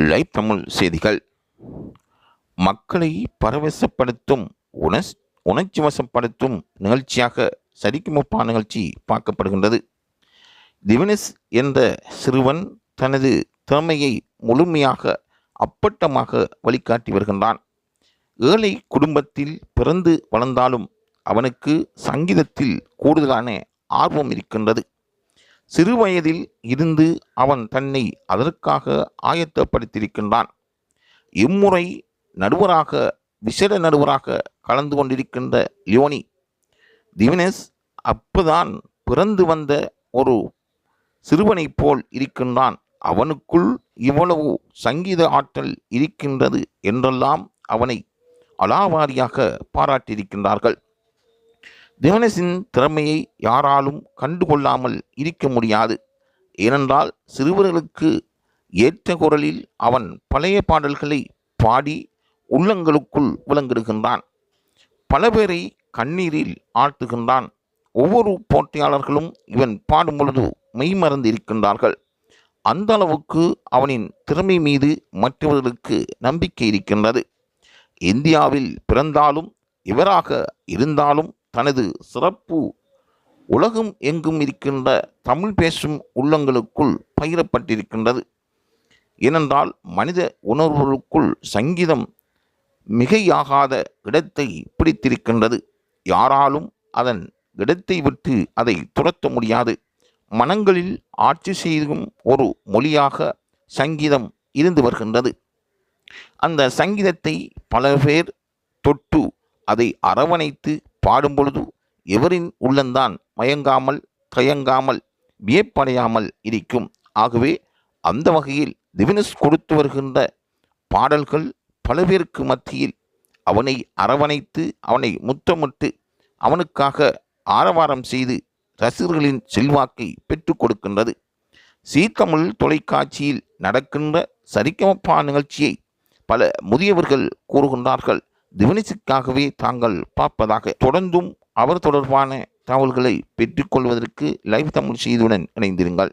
Live Tamil செய்திகள். மக்களை பரவசப்படுத்தும் உணர்ச்சி வசப்படுத்தும் நிகழ்ச்சியாக சரிகமப நிகழ்ச்சி பார்க்கப்படுகின்றது. திவினேஷ் என்ற சிறுவன் தனது திறமையை முழுமையாக அப்பட்டமாக வழிகாட்டி வருகின்றான். ஏழை குடும்பத்தில் பிறந்து வளர்ந்தாலும் அவனுக்கு சங்கீதத்தில் கூடுதலான ஆர்வம் இருக்கின்றது. சிறு வயதில் இருந்து அவன் தன்னை அதற்காக ஆயத்தப்படுத்தியிருக்கின்றான். இம்முறை விசேட நடுவராக கலந்து கொண்டிருக்கின்ற லியோனி திவினேஷ் அப்பதான் பிறந்து வந்த ஒரு சிறுவனைப் போல் இருக்கின்றான். அவனுக்குள் இவ்வளவு சங்கீத ஆற்றல் இருக்கின்றது என்றெல்லாம் அவனை அலாவாரியாக பாராட்டியிருக்கின்றார்கள். திவினேஷின் திறமையை யாராலும் கண்டுகொள்ளாமல் இருக்க முடியாது. ஏனென்றால் சிறுவர்களுக்கு ஏற்ற குரலில் அவன் பழைய பாடல்களை பாடி உள்ளங்களுக்குள் விளங்கிடுகின்றான். பல பேரை கண்ணீரில் ஆழ்த்துகின்றான். ஒவ்வொரு போட்டியாளர்களும் இவன் பாடும் பொழுது மெய்மறந்து இருக்கின்றார்கள். அந்த அளவுக்கு அவனின் திறமை மீது மற்றவர்களுக்கு நம்பிக்கை இருக்கின்றது. இந்தியாவில் பிறந்தாலும் இவராக இருந்தாலும் தனது சிறப்பு உலகம் எங்கும் இருக்கின்ற தமிழ் பேசும் உள்ளங்களுக்குள் பகிரப்பட்டிருக்கின்றது. ஏனென்றால் மனித உணர்வுகளுக்குள் சங்கீதம் மிகையாகாத இடத்தை பிடித்திருக்கின்றது. யாராலும் அதன் இடத்தை விட்டு அதை துரத்த முடியாது. மனங்களில் ஆட்சி செய்யும் ஒரு மொழியாக சங்கீதம் இருந்து வருகின்றது. அந்த சங்கீதத்தை பல பேர் தொட்டு அதை அரவணைத்து பாடும் பொழுது எவரின் உள்ளந்தான் மயங்காமல் தயங்காமல் வியப்படையாமல் இருக்கும். ஆகவே அந்த வகையில் திவினேஷ் கொடுத்து வருகின்ற பாடல்கள் பல பேருக்கு மத்தியில் அவனை அரவணைத்து அவனை முத்தமிட்டு அவனுக்காக ஆரவாரம் செய்து ரசிகர்களின் செல்வாக்கை பெற்றுக் கொடுக்கின்றது. தமிழ் தொலைக்காட்சியில் நடக்கின்ற சரிகமப நிகழ்ச்சியை பல முதியவர்கள் கூறுகின்றார்கள். திவினேஷுக்காகவே தாங்கள் பார்ப்பதாக. தொடர்ந்தும் அவர் தொடர்பான தகவல்களை பெற்றுக்கொள்வதற்கு லைவ் தமிழ் செய்தியுடன் இணைந்திருங்கள்.